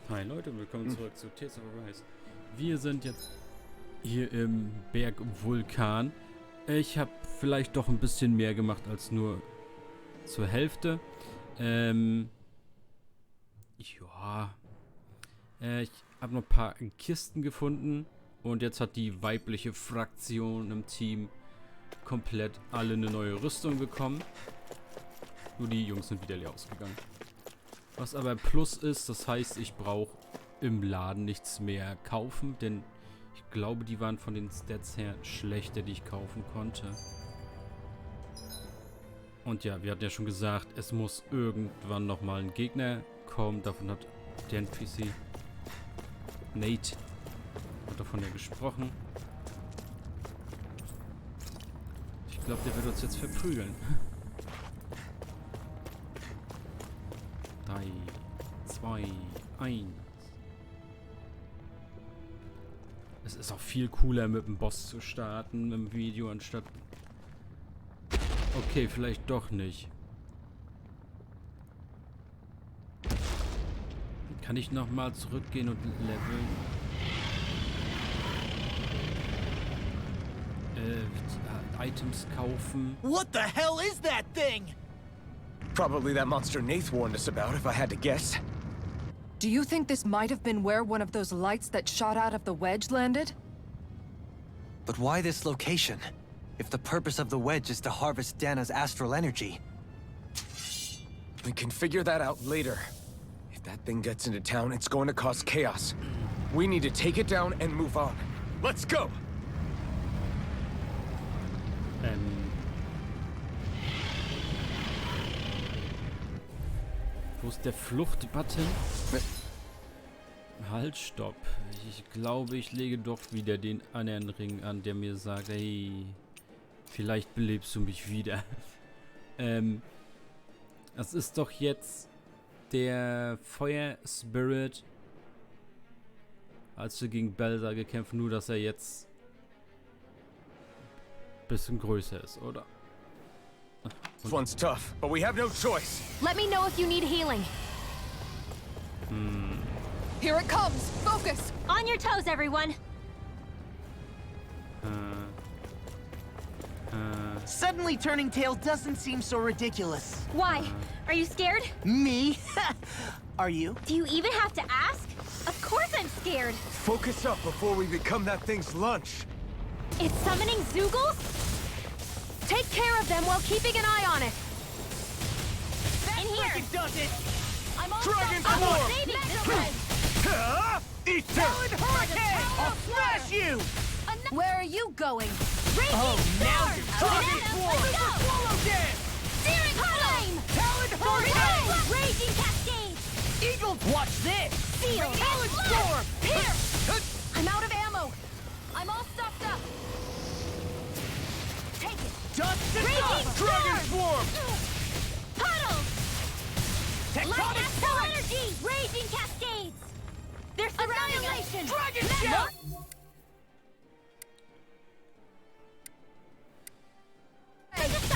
Hi Leute, willkommen zurück zu Tales of Arise. Wir sind jetzt hier im Bergvulkan. Ich habe vielleicht doch ein bisschen mehr gemacht als nur zur Hälfte. Ja. Ich habe noch ein paar Kisten gefunden. Und jetzt hat die weibliche Fraktion im Team komplett alle eine neue Rüstung bekommen. Nur die Jungs sind wieder leer ausgegangen. Was aber Plus ist, das heißt, ich brauche im Laden nichts mehr kaufen, denn ich glaube, die waren von den Stats her schlechter, die ich kaufen konnte. Und ja, wir hatten ja schon gesagt, es muss irgendwann nochmal ein Gegner kommen. Davon hat der NPC Nate hat davon ja gesprochen. Ich glaube, der wird uns jetzt verprügeln. 3, 2, 1. Es ist auch viel cooler, mit dem Boss zu starten im Video, anstatt... Okay, vielleicht doch nicht. Kann ich nochmal zurückgehen und leveln? Items kaufen. What the hell is that thing? Probably that monster Nath warned us about, if I had to guess. Do you think this might have been where one of those lights that shot out of the wedge landed? But why this location? If the purpose of the wedge is to harvest Dahna's astral energy. We can figure that out later. If that thing gets into town, it's going to cause chaos. We need to take it down and move on. Let's go! Wo ist der Fluchtbutton? Halt, stopp. Ich glaube, ich lege doch wieder den anderen Ring an, der mir sagt, hey, vielleicht belebst du mich wieder. Das ist doch jetzt der Feuer-Spirit, als wir gegen Belsa gekämpft, nur dass er jetzt ein bisschen größer ist, oder? This one's tough, but we have no choice. Let me know if you need healing. Here it comes! Focus! On your toes, everyone. Suddenly turning tail doesn't seem so ridiculous. Why? Are you scared? Me? Are you? Do you even have to ask? Of course I'm scared. Focus up before we become that thing's lunch. It's summoning Zoogles? Take care of them while keeping an eye on it! In here! Does it? I'm all Dragon set. Swarm! Saving this one! Eat Talon Hurricane! I'll smash you! Where are you going? Raging now Storm! you're Dragon Banana, Swarm! let's go! Swallow Dance! Searing Flame! Talon Hurricane! Raging Cascade! Eagles, watch this! Seal! Talon Storm! Pierce! I'm out of ammo! I'm all stuffed up! Take it! Dust to Raging dust! Storm! Dragon Swarm! Puddles! Light Tectonic Astral Strike! Energy! Raging Cascades! They're surrounding us! Annihilation! Dragon Shout!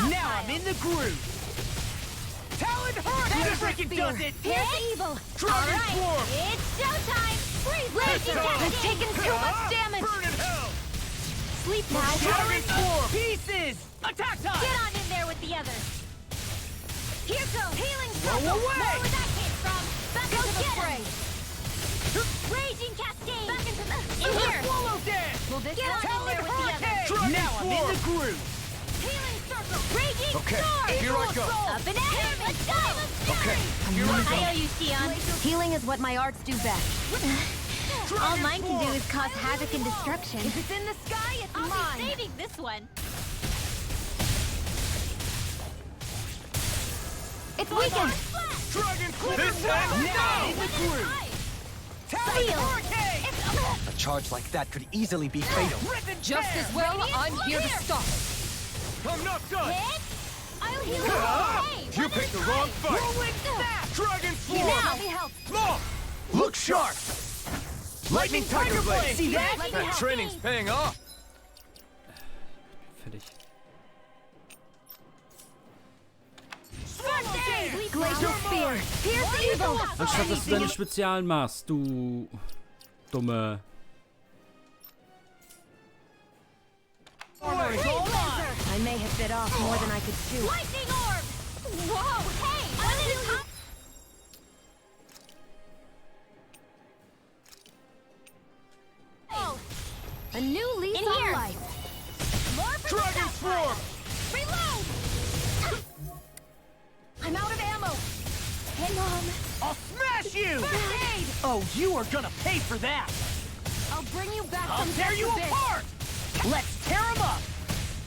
Now I'm in the groove! Talon Hurricane! That freaking does it! Here's evil! Dragon Alright, Swarm! it's showtime! Freeze! Raging I've I've Cascade! taken too much damage! Burn in hell! Sleep now! Dragon Swarm! Pieces! Attack time! Get on in there with the others! Here goes! Healing Roll circle! away! More where that came from! Back Go into the get fray! him! Raging Cascade! Back into the... In Super here! Swallow Dance! Will this Get on work? in there with the others! Dragon now I'm in the groove! Healing circle! Raging Okay, storm! here I go. Up and at him! Let's go! Okay, here I go. I owe you, Shionne. Healing is what my arts do best. All mine can do is cause havoc and destruction. If it's in the sky, it's I'll mine! be saving this one. It's weakened! Dragon Swarm! This time now in the groove! Talon Seal. Hurricane! A charge like that could easily be fatal. Rip and Just tear! as well, Radiant I'm here to here. stop it! I'm not done! Hit! I'll heal you Ah, away! you picked the wrong fight! Rolling snap! Dragon Now. Swarm! Let me help! Long! Look sharp! Lightning Tiger Blade! See that? Let me That help. training's paying off! Fertig. Swallow Dance! Glacial Spear. Pierce evil. Anstatt dass du deine Spezialen machst, du dumme. Armor is all mine. I may have bit off more than I could chew. Lightning orb! Whoa, hey! One at a time! Oh! A new lease on life. More for Dragon the Swarm! Reload! I'm out of ammo. Hang on. I'll smash you! First aid! Oh, you are gonna pay for that! I'll bring you back I'll from tear you this. apart! Let's tear him up!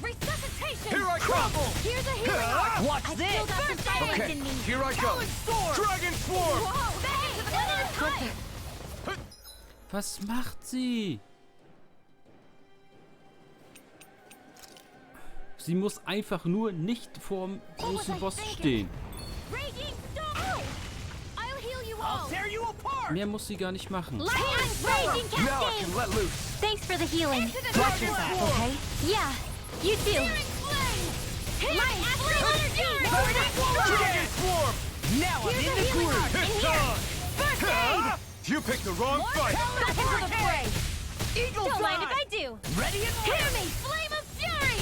Resuscitation! Here I come! Crumble! Here's a healing arc. Watch I this! still got some fire Okay, in me. here I go. Talon Sword! Dragon Swarm! Whoa, back into the one at a time. Was macht sie? Sie muss einfach nur nicht vorm großen Boss stehen. Raging storm! I'll heal you I'll all. tear you apart! Mehr muss sie gar nicht machen. Lightning raging Now I cascade. can let loose. Thanks for the healing. Watch yourself, Okay? Yeah. You too. Light astral energy. Dragon Swarm! Now I'm Here's in a the healing groove! arc. In It's here. on! First aid. You picked the wrong fight! Back into the fray. Eagle Don't mind Dive! if I do. Ready and Hear me. Flame of fury.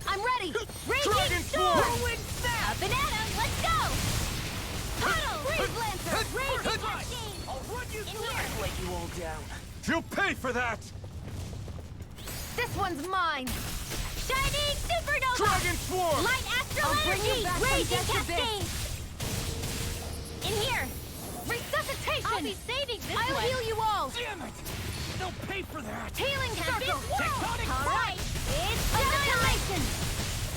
I'm ready. Dragon Raging Swarm! storm. Whirlwind snap! Up and at 'em. Let's go. Puddle. Breeze lancer. Raging cascade. I'll run you In through here. and lay you all down. You'll pay for that! This one's mine. Shining supernova. Dragon Swarm! Light astral I'll bring you energy. back from Raging death to cascade. In here. Resuscitation. I'll be saving this I'll one. heal you all. Damn it! They'll pay for that! Healing circle. Tectonic All punch! right. It's annihilation.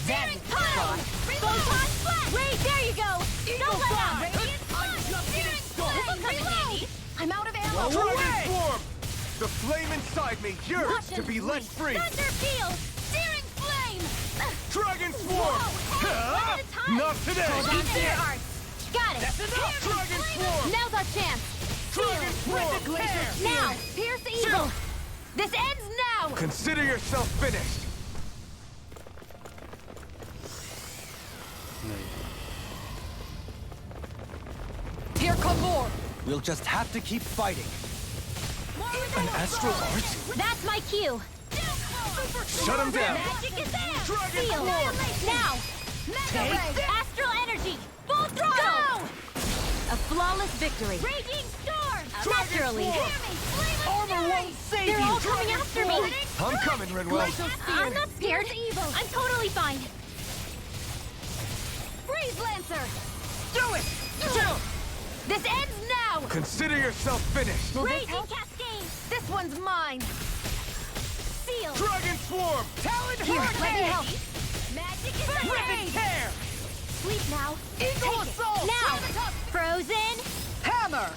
That is Puddle. Photon flash. Ray, there you go. Don't let up. Dive. Radiant I'm punch. just getting This'll come in handy. I'm out of ammo. Whoa. Dragon away! Swarm! The flame inside me yearns to be let free! Thunder peal. Searing flame. Dragon Swarm! Whoa, hey, one at a time. Not today! Hold on to your arts. Got it. That's enough! Dragon Swarm! Now's our chance. Dragon Swarm! Now, pierce the evil. This ends now. Consider yourself finished! Here come more. We'll just have to keep fighting. An astral art? That's my cue. Shut him down! Magic is there. Dragon Seal. Swarm! Now. Take this! Astral energy. Full throttle. Go. A flawless victory. Raging storm. Naturally. Swarm. Armor won't save They're you! all coming after me. I'm coming, Renwell! I'm not scared. I'm totally fine. Breeze lancer. Do it! This ends now. Consider yourself finished! Raging cascade. This one's mine. Seal. Dragon Swarm! Talon Here, let me Hurricane! help. Magic is Rip and ready. tear! Sleep now. Eagle Take it. Assault! Now. Frozen. Hammer!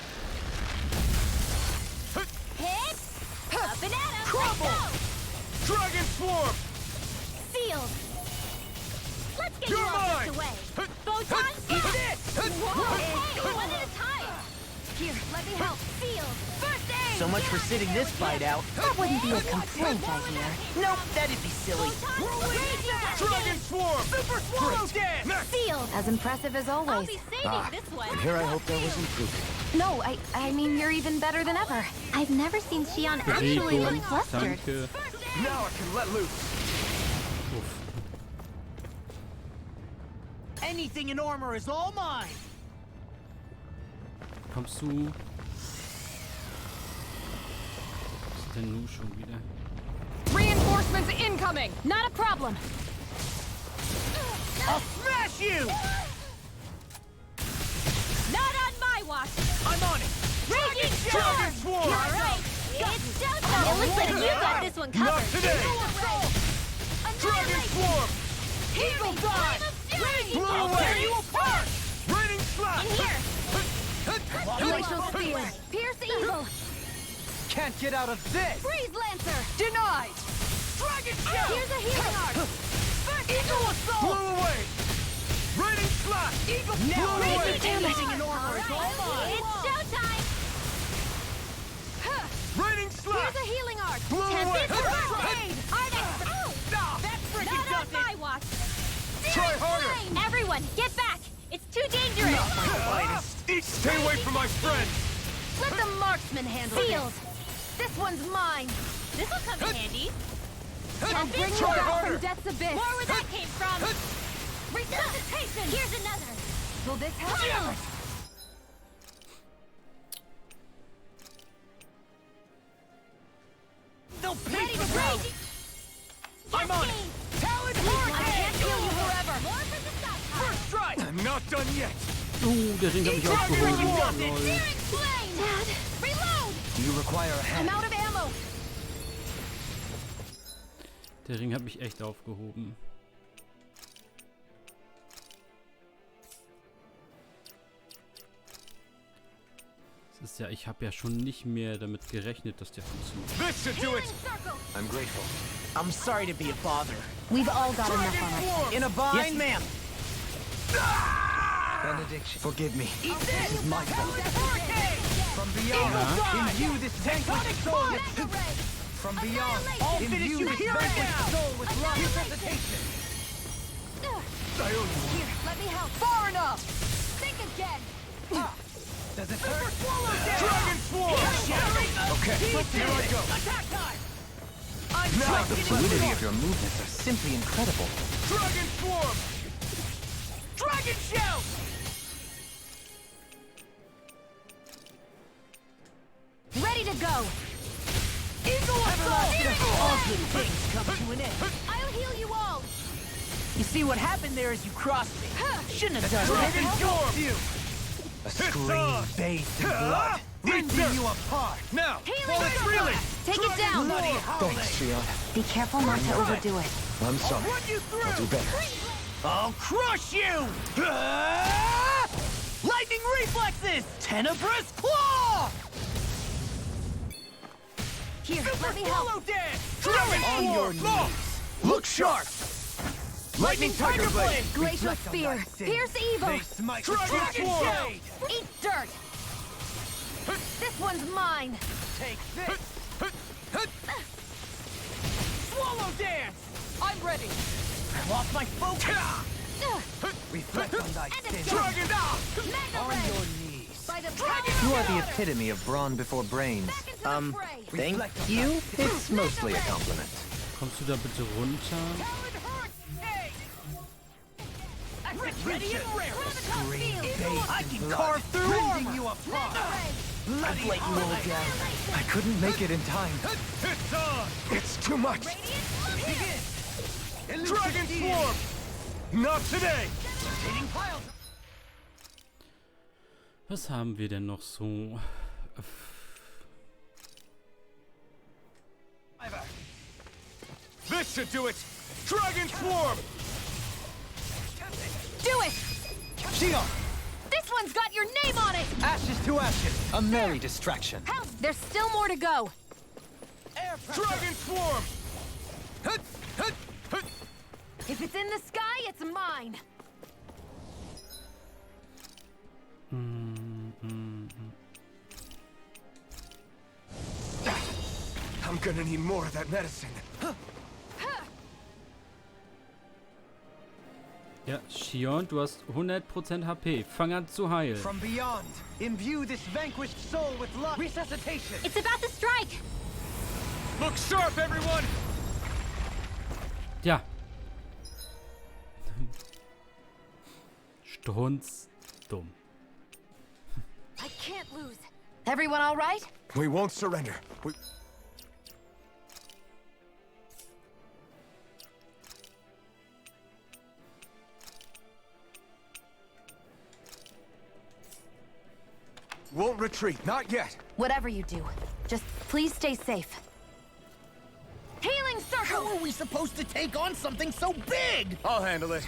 Hit. Up and at 'em. Crumble. Let's go. Dragon Swarm! Sealed. Let's get You're you all mine. this away. Photon Eat flash. this! Whoa, hey, one at a time. Here, let me help. Sealed. First aid. So much for sitting this fight out. That wouldn't be a complaint, I hear. Nope, that'd be silly. Dragon Swarm! Super Swallow Dance! Next! Sealed. As impressive as I'll always. be saving this one. And here I hope there was improvement. No, I mean you're even better than ever. I've never seen Shionne actually Rico, look flustered. danke. Now I can let loose! Uff. Anything in armor is all mine! Kommst du? Was ist denn nun schon wieder? Reinforcements incoming. Not a problem. I'll smash you! Not on my watch. I'm on it! Raging Dragon storm. Swarm! All right, it's showtime. It looks like you got this one Not covered. today! Dragon Swarm! Eagle Dive! Blew I'll away! tear you apart! Raining Slash! In here. Glacial Spear. Pierce evil. Can't get out of this! Breeze lancer. Denied. Dragon Here's a healing arc. Eagle Assault! Blew away! Raining Slash! Eagle Now, Blew away! damn it. Anything in armor is all mine! It's showtime. Raining Slash! Here's a healing arc. Blew away! Tempest first aid. That freaking Not does on my it! watch. Try harder! Everyone, get back. It's too dangerous. Accurate! Stay away from my friends! Let the marksman handle Sealed. This one's mine. This'll come in handy. I'll bring you Try back harder. from death's abyss. More where that came from. Resuscitation. Here's another. Will this help? Sealed. They'll Ready pay to for rage. it! I'm on it! Talon I can't Hurricane! kill you forever. More for the stockpile. First strike! I'm not done yet! Der Ring habe ich aufgehoben. Lol. Searing flame. Dad, reload. Do you require a I'm hand? out of ammo. Der Ring habe ich echt aufgehoben. Das ist ja, ich habe ja schon nicht mehr damit gerechnet, dass der funktioniert. This should do it! Healing circle. I'm grateful. I'm sorry to be a bother. We've all got enough on us. In a bind? Yes, ma'am. Benediction. Forgive me. Eat this! My fault. Hurricane! From beyond, imbue this vanquished soul with... Mega ray. From beyond, I'll finish imbue you this here and vanquished now. soul with love. Resuscitation. Here, let me help. Far enough. Think again. Does it hurt? Dragon Swarm! Okay, here I go. Attack time! I'm The trapped in fluidity a of your movements are simply incredible. Dragon Swarm! Dragon Shout! Ready to go. Eagle Assault! All good things come to an end. I'll heal you all. You see what happened there is you crossed me. Shouldn't have done Dragon that. Storm! A scream bathed in blood. Ripping you apart! Now, Healing while it's circle. reeling! Take it down. Thanks, Shionne. Be careful not to overdo it. I'm sorry. Run you through! I'll do better. I'll crush you! Lightning reflexes! Tenebrous claw! Here, Super let me help. swallow dance! Dragon On Swarm! your Law! knees! Look sharp! Lightning Tiger Blade! Glacial spear. Pierce evil. They smite Dragon Dragon Swarm! Shade! Eat dirt. This one's mine. Take this! Swallow dance! I'm ready. I lost my focus! reflect on thy And sin. a Dragon Mega On ray. your knees. By the You are the epitome of brawn before brains. Back into the fray. Thank you. It's mostly a compliment. Kommst du da bitte runter? Ready and rare! Scream bathed I in can blood. carve through Rending armor. you apart. I've let you all down. I couldn't make it in time. It's on! It's too much! Dragon Swarm! Not today! Was haben wir denn noch so? This should do it! Dragon Swarm! Do it. Shionne! This one's got your name on it. Ashes to ashes. A merry distraction. Help. There's still more to go. Dragon Swarm! If it's in the sky, it's mine. I'm gonna need more of that medicine. Ja, Shionne, du hast 100% HP. Fang an zu heilen. From beyond, imbue this vanquished soul with love. Resuscitation. It's about to strike. Look sharp, everyone! Ja. Strunzdumm. I can't lose. Everyone all right? We won't surrender. We... Won't retreat, not yet. Whatever you do, just please stay safe. Healing circle! How are we supposed to take on something so big? I'll handle it.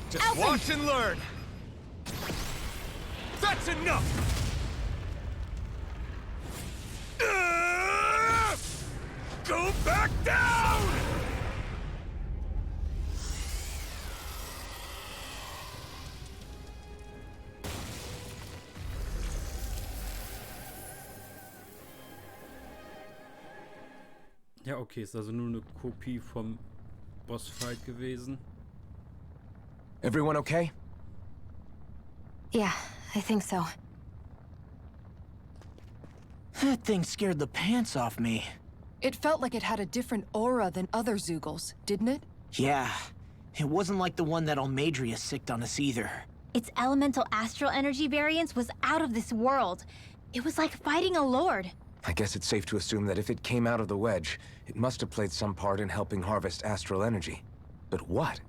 Just Alphen! watch and learn. That's enough! Go back down! Ja, okay, ist also nur eine Kopie vom Bossfight gewesen. Everyone okay? Yeah, I think so. That thing scared the pants off me. It felt like it had a different aura than other Zeugles, didn't it? Yeah, it wasn't like the one that Almadria sicked on us either. Its elemental astral energy variance was out of this world. It was like fighting a lord. I guess it's safe to assume that if it came out of the wedge, it must have played some part in helping harvest astral energy. But what?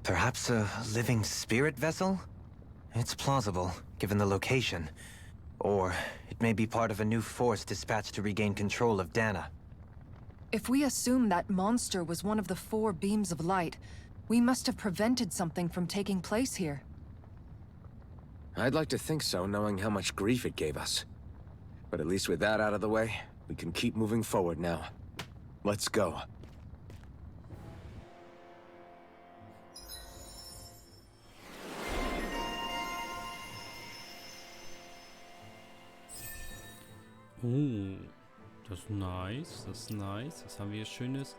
Perhaps a living spirit vessel? It's plausible, given the location. Or it may be part of a new force dispatched to regain control of Dahna. If we assume that monster was one of the 4 beams of light, we must have prevented something from taking place here. I'd like to think so, knowing how much grief it gave us. But at least with that out of the way, we can keep moving forward now. Let's go. Oh, das ist nice, das ist nice. Was haben wir hier Schönes?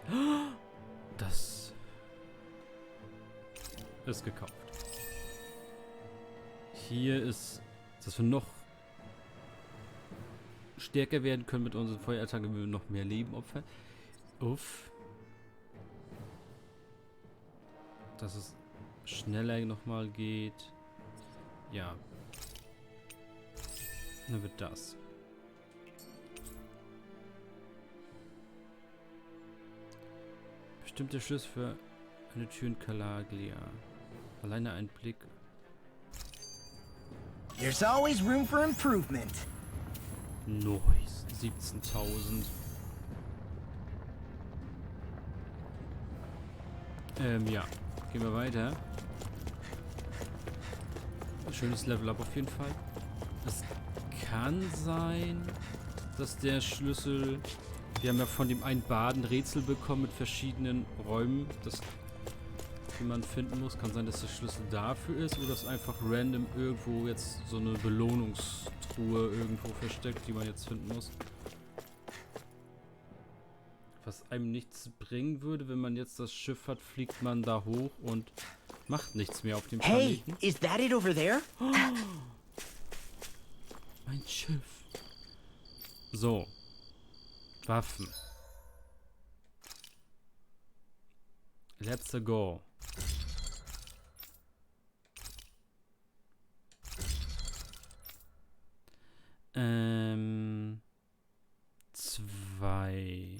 Das ist gekauft. Hier ist, dass wir noch stärker werden können mit unseren Feuerattacken, wenn wir noch mehr Leben opfern. Uff. Dass es schneller nochmal geht. Ja. Dann wird das. Bestimmte Schlüssel für eine Tür in Calaglia. Alleine ein Blick. There's always room for improvement. Nice. 17.000. Ja. Gehen wir weiter. Schönes Level-Up auf jeden Fall. Es kann sein, dass der Schlüssel... Wir haben ja von dem einen Baden Rätsel bekommen mit verschiedenen Räumen, die man finden muss. Kann sein, dass der Schlüssel dafür ist oder dass einfach random irgendwo jetzt so eine Belohnungstruhe irgendwo versteckt, die man jetzt finden muss. Was einem nichts bringen würde, wenn man jetzt das Schiff hat, fliegt man da hoch und macht nichts mehr auf dem Hey, Planeten. is that it over there? Mein Schiff. So. Waffen. Let's go. Zwei.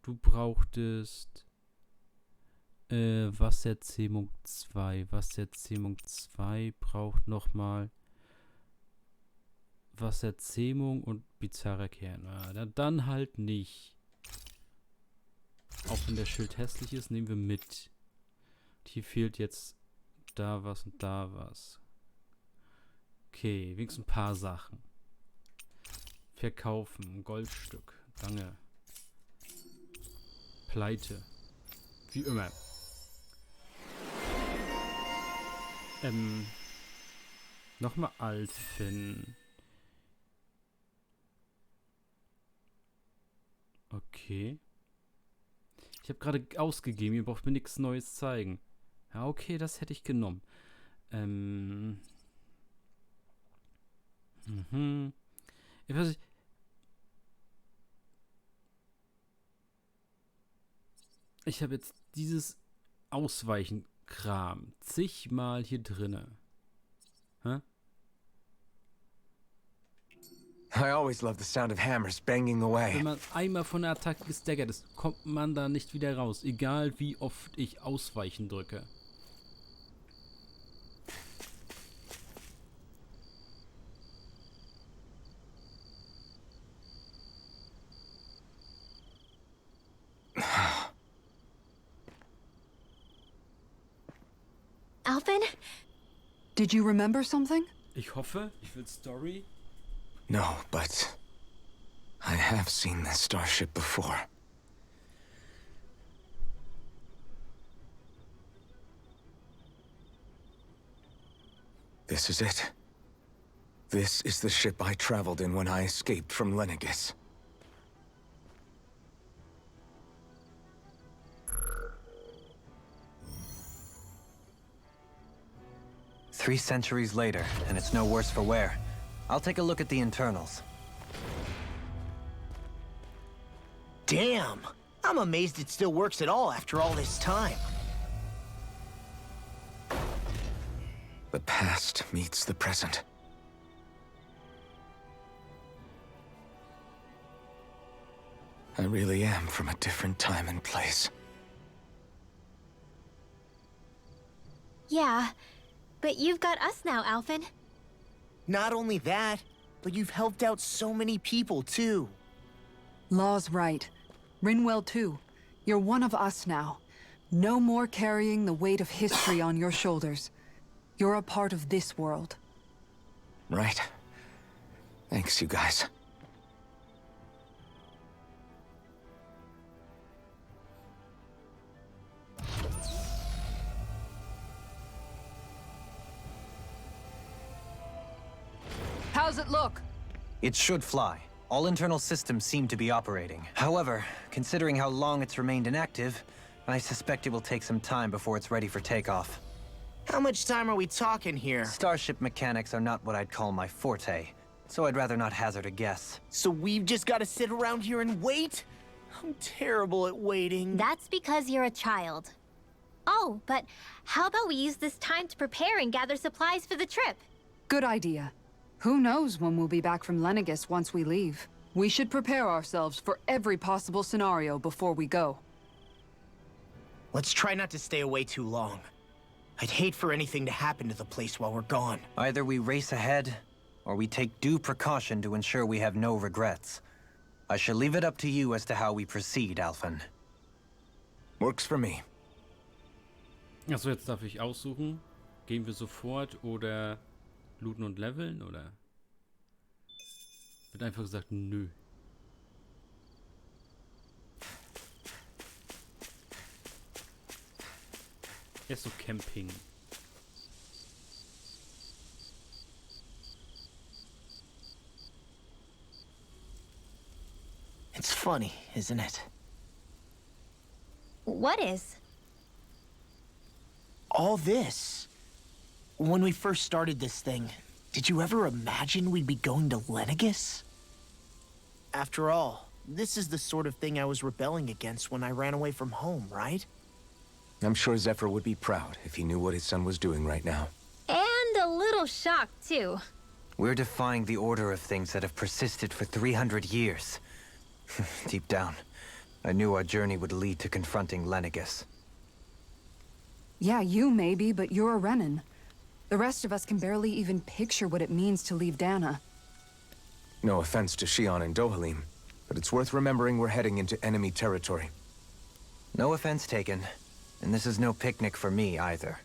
Du brauchtest Wasserzähmung 2. Wasserzähmung 2 braucht nochmal Wasserzähmung und bizarrer Kern. Dann halt nicht. Auch wenn der Schild hässlich ist, nehmen wir mit. Hier fehlt jetzt da was und da was. Okay, wenigstens ein paar Sachen. Verkaufen, Goldstück. Danke. Pleite. Wie immer. Nochmal Alphen. Okay. Ich habe gerade ausgegeben, ihr braucht mir nichts Neues zeigen. Ja, okay, das hätte ich genommen. Ich weiß nicht. Ich habe jetzt dieses Ausweichen-Kram zigmal hier drinne. Hä? I always love the sound of hammers banging away. Wenn man einmal von der Attacke gestaggert ist, kommt man da nicht wieder raus. Egal wie oft ich Ausweichen drücke. Alphen? Did you remember something? Ich hoffe, ich will Story. No, but I have seen this starship before. This is it. This is the ship I traveled in when I escaped from Lenegis. 3 centuries later, and it's no worse for wear. I'll take a look at the internals. Damn! I'm amazed it still works at all after all this time. The past meets the present. I really am from a different time and place. Yeah, but you've got us now, Alphen. Not only that, but you've helped out so many people, too. Law's right. Rinwell too. You're one of us now. No more carrying the weight of history on your shoulders. You're a part of this world. Right. Thanks, you guys. How's it look? It should fly. All internal systems seem to be operating. However, considering how long it's remained inactive, I suspect it will take some time before it's ready for takeoff. How much time are we talking here? Starship mechanics are not what I'd call my forte, so I'd rather not hazard a guess. So we've just got to sit around here and wait? I'm terrible at waiting. That's because you're a child. Oh, but how about we use this time to prepare and gather supplies for the trip? Good idea. Who knows when we'll be back from Lenegis once we leave? We should prepare ourselves for every possible scenario before we go. Let's try not to stay away too long. I'd hate for anything to happen to the place while we're gone. Either we race ahead, or we take due precaution to ensure we have no regrets. I shall leave it up to you as to how we proceed, Alphen. Works for me. Achso, jetzt darf ich aussuchen. Gehen wir sofort oder looten und leveln, oder? Wird einfach gesagt, nö. Erst so Camping. It's funny, isn't it? What is? All this. When we first started this thing, did you ever imagine we'd be going to Lenegis? After all, this is the sort of thing I was rebelling against when I ran away from home, right? I'm sure Zephyr would be proud if he knew what his son was doing right now. And a little shocked, too. We're defying the order of things that have persisted for 300 years. Deep down, I knew our journey would lead to confronting Lenegis. Yeah, you maybe, but you're a Renan. The rest of us can barely even picture what it means to leave Dahna. No offense to Shionne and Dohalim, but it's worth remembering we're heading into enemy territory. No offense taken, and this is no picnic for me either.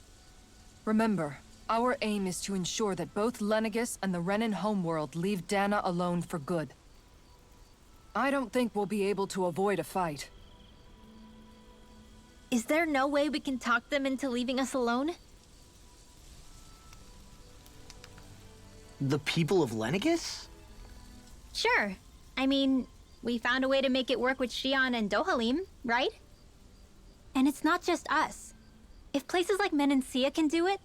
Remember, our aim is to ensure that both Lenegis and the Renan homeworld leave Dahna alone for good. I don't think we'll be able to avoid a fight. Is there no way we can talk them into leaving us alone? The people of Lenegis? Sure. I mean, we found a way to make it work with Shionne and Dohalim, right? And it's not just us. If places like Menancia can do it,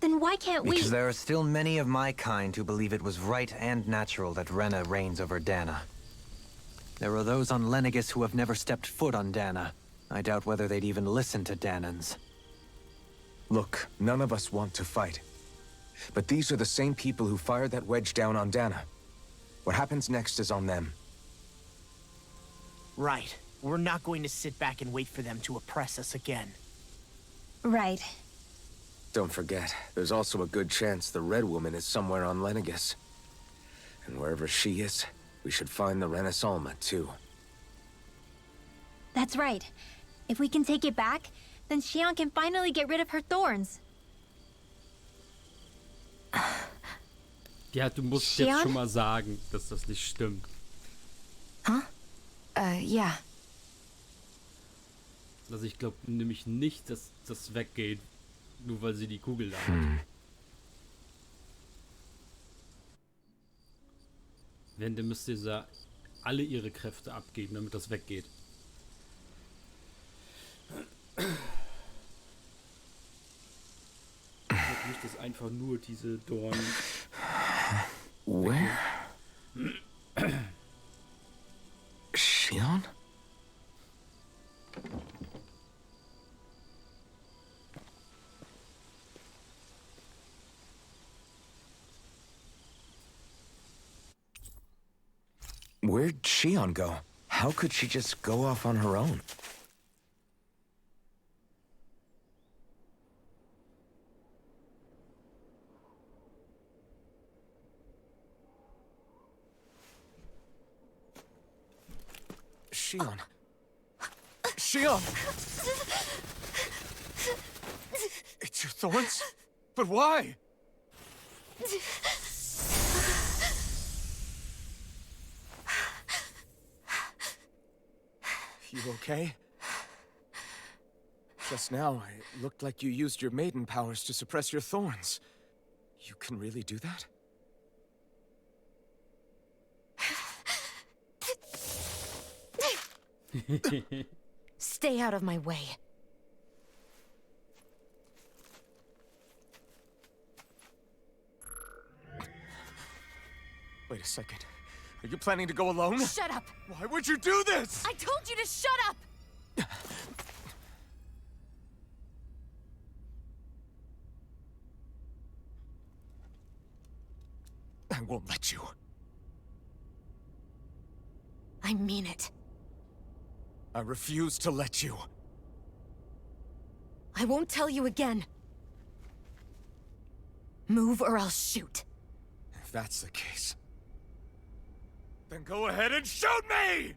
then why can't we? Because there are still many of my kind who believe it was right and natural that Rena reigns over Dahna. There are those on Lenegis who have never stepped foot on Dahna. I doubt whether they'd even listen to Dahnans. Look, none of us want to fight. But these are the same people who fired that wedge down on Dahna. What happens next is on them. Right. We're not going to sit back and wait for them to oppress us again. Right. Don't forget, there's also a good chance the Red Woman is somewhere on Lenegis. And wherever she is, we should find the Renaissance too. That's right. If we can take it back, then Shionne can finally get rid of her thorns. Ja, du musst Shionne? jetzt schon mal sagen, dass das nicht stimmt. Yeah. Also ich glaube nämlich nicht, dass das weggeht, nur weil sie die Kugel da hat. Wenn, dann müsste sie alle ihre Kräfte abgeben, damit das weggeht. Nicht, möchtest einfach nur diese Dornen. Where? Shionne? Where'd Shionne go? How could she just go off on her own? Shionne. Shionne! It's your thorns? But why? You okay? Just now, it looked like you used your maiden powers to suppress your thorns. You can really do that? Stay out of my way. Wait a second. Are you planning to go alone? Shut up! Why would you do this? I told you to shut up! I won't let you. I mean it. I refuse to let you. I won't tell you again. Move or I'll shoot. If that's the case, then go ahead and shoot me!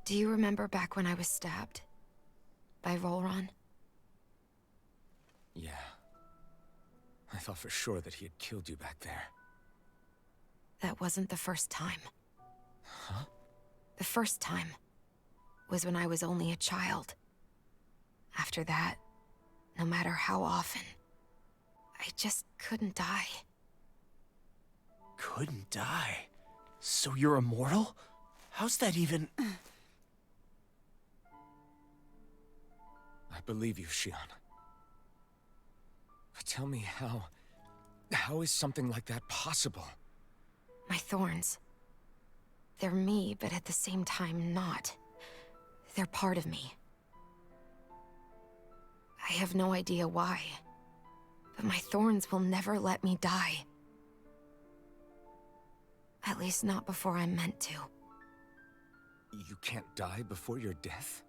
Do you remember back when I was stabbed? By Volron? Yeah. I thought for sure that he had killed you back there. That wasn't the first time. Huh? The first time was when I was only a child. After that, no matter how often, I just couldn't die. Couldn't die? So you're immortal? How's that even... I believe you, Shionne. But tell me how is something like that possible? My thorns. They're me, but at the same time not. They're part of me. I have no idea why, but my thorns will never let me die. At least not before I'm meant to. You can't die before your death?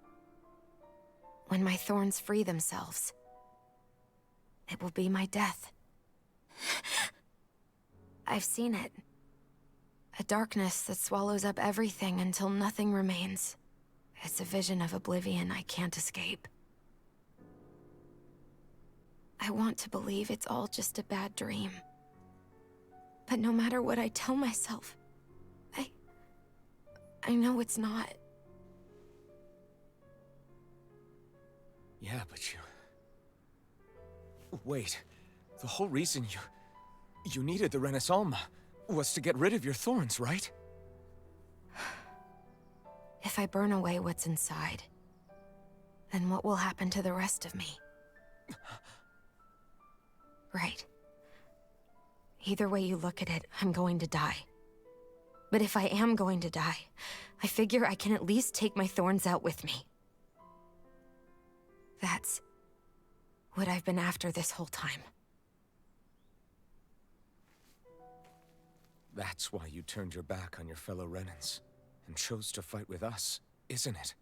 When my thorns free themselves, it will be my death. I've seen it. A darkness that swallows up everything until nothing remains. It's a vision of oblivion I can't escape. I want to believe it's all just a bad dream. But no matter what I tell myself, I know it's not. Yeah, but you... Wait. The whole reason you needed the Renaissance was to get rid of your thorns, right? If I burn away what's inside, then what will happen to the rest of me? Right. Either way you look at it, I'm going to die. But if I am going to die, I figure I can at least take my thorns out with me. That's what I've been after this whole time. That's why you turned your back on your fellow Renans and chose to fight with us, isn't it?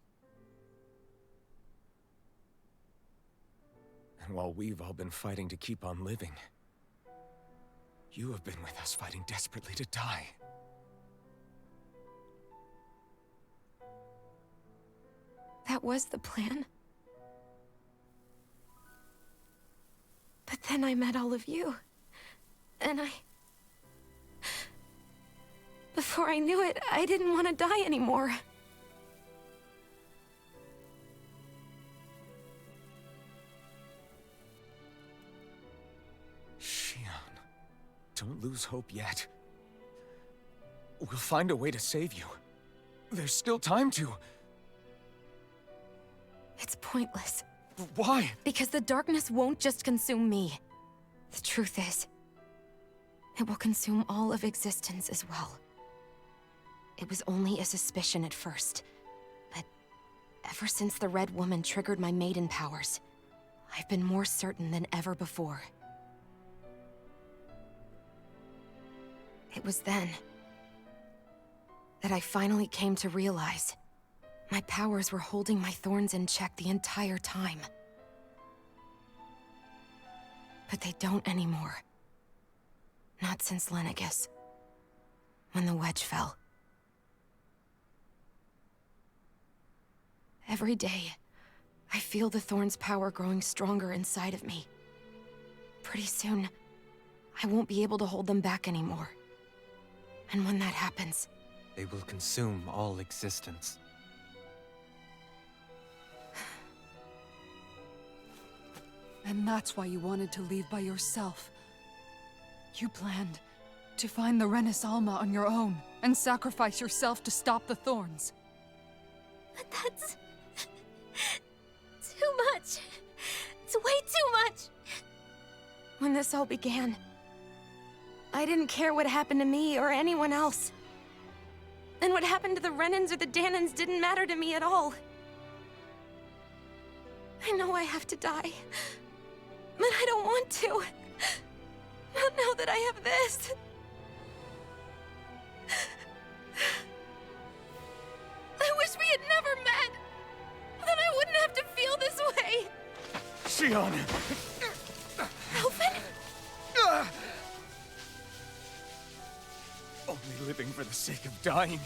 And while we've all been fighting to keep on living, you have been with us fighting desperately to die. That was the plan. But then I met all of you. And before I knew it, I didn't want to die anymore. Shionne, don't lose hope yet. We'll find a way to save you. There's still time to. It's pointless. Why? Because the darkness won't just consume me. The truth is, it will consume all of existence as well. It was only a suspicion at first, but ever since the Red Woman triggered my maiden powers, I've been more certain than ever before. It was then that I finally came to realize my powers were holding my thorns in check the entire time. But they don't anymore. Not since Lenegis, when the wedge fell. Every day, I feel the thorn's power growing stronger inside of me. Pretty soon, I won't be able to hold them back anymore. And when that happens, They will consume all existence. And that's why you wanted to leave by yourself. You planned to find the Renis Alma on your own and sacrifice yourself to stop the thorns. But that's... too much. It's way too much. when this all began, I didn't care what happened to me or anyone else. And what happened to the Renans or the Dahnans didn't matter to me at all. I know I have to die, but I don't want to. Not now that I have this. I wish we had never met. Then I wouldn't have to feel this way. Shionne! Alphen? Only living for the sake of dying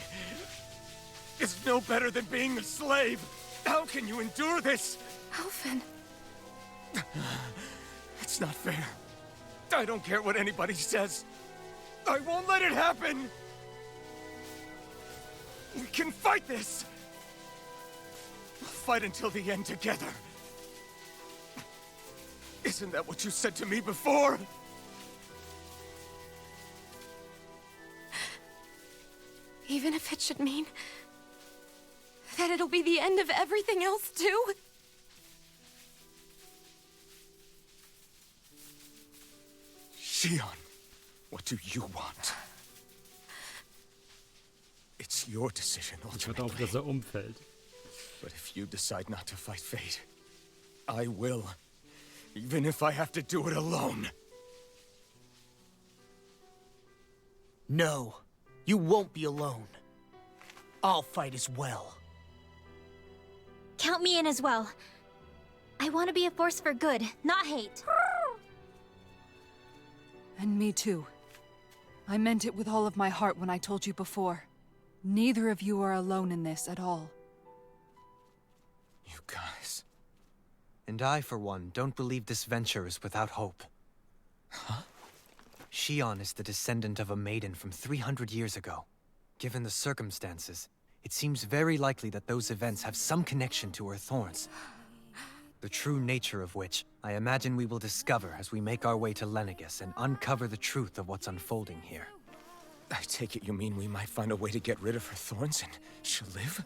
is no better than being a slave. How can you endure this? Alphen. It's not fair. I don't care what anybody says. I won't let it happen. We can fight this. We'll fight until the end together. Isn't that what you said to me before? Even if it should mean that it'll be the end of everything else, too? Shionne, what do you want? It's your decision, Ich hoffe auch, dass ultimately. umfällt. But if you decide not to fight fate, I will. Even if I have to do it alone. No, you won't be alone. I'll fight as well. Count me in as well. I want to be a force for good, not hate. And me too. I meant it with all of my heart when I told you before. Neither of you are alone in this at all. You guys. And I, for one, don't believe this venture is without hope. Huh? Shionne is the descendant of a maiden from 300 years ago. Given the circumstances, it seems very likely that those events have some connection to her thorns. The true nature of which, I imagine we will discover as we make our way to Lenegis and uncover the truth of what's unfolding here. I take it you mean we might find a way to get rid of her thorns and she'll live?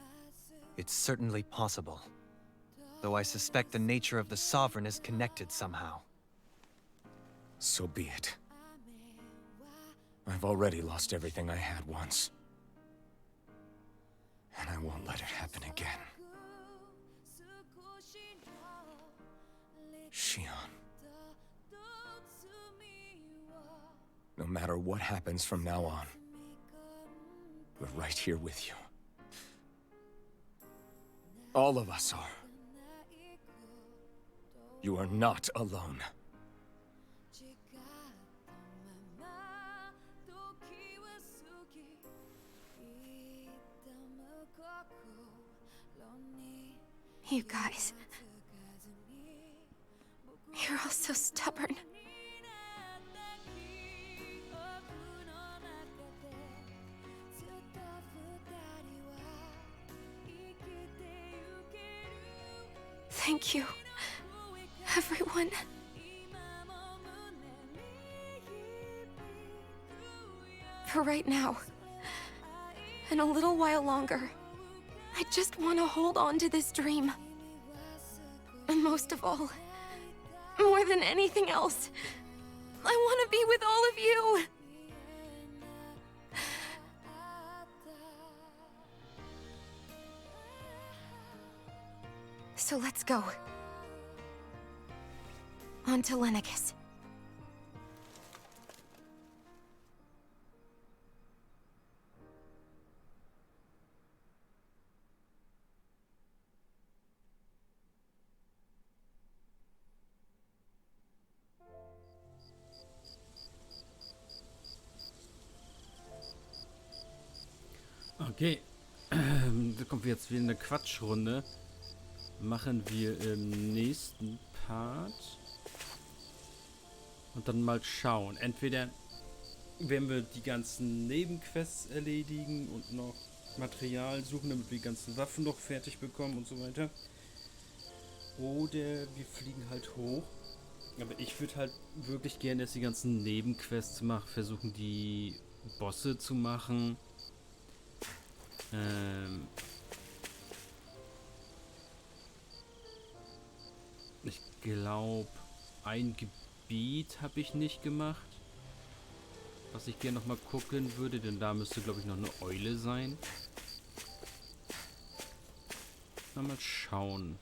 It's certainly possible. Though I suspect the nature of the Sovereign is connected somehow. So be it. I've already lost everything I had once. And I won't let it happen again. Shionne. No matter what happens from now on, we're right here with you. All of us are. You are not alone. You guys. You're all so stubborn. Thank you, everyone. For right now, and a little while longer, I just want to hold on to this dream. And most of all, more than anything else, I want to be with all of you. So let's go. On to Lenegis. Okay, da kommt jetzt wieder eine Quatschrunde. Machen wir im nächsten Part. Und dann mal schauen. Entweder werden wir die ganzen Nebenquests erledigen und noch Material suchen, damit wir die ganzen Waffen noch fertig bekommen und so weiter. Oder wir fliegen halt hoch. Aber ich würde halt wirklich gerne erst die ganzen Nebenquests machen, versuchen die Bosse zu machen. Ich glaube, ein Gebiet habe ich nicht gemacht. Was ich gerne noch mal gucken würde, denn da müsste, glaube ich, noch eine Eule sein. Mal schauen.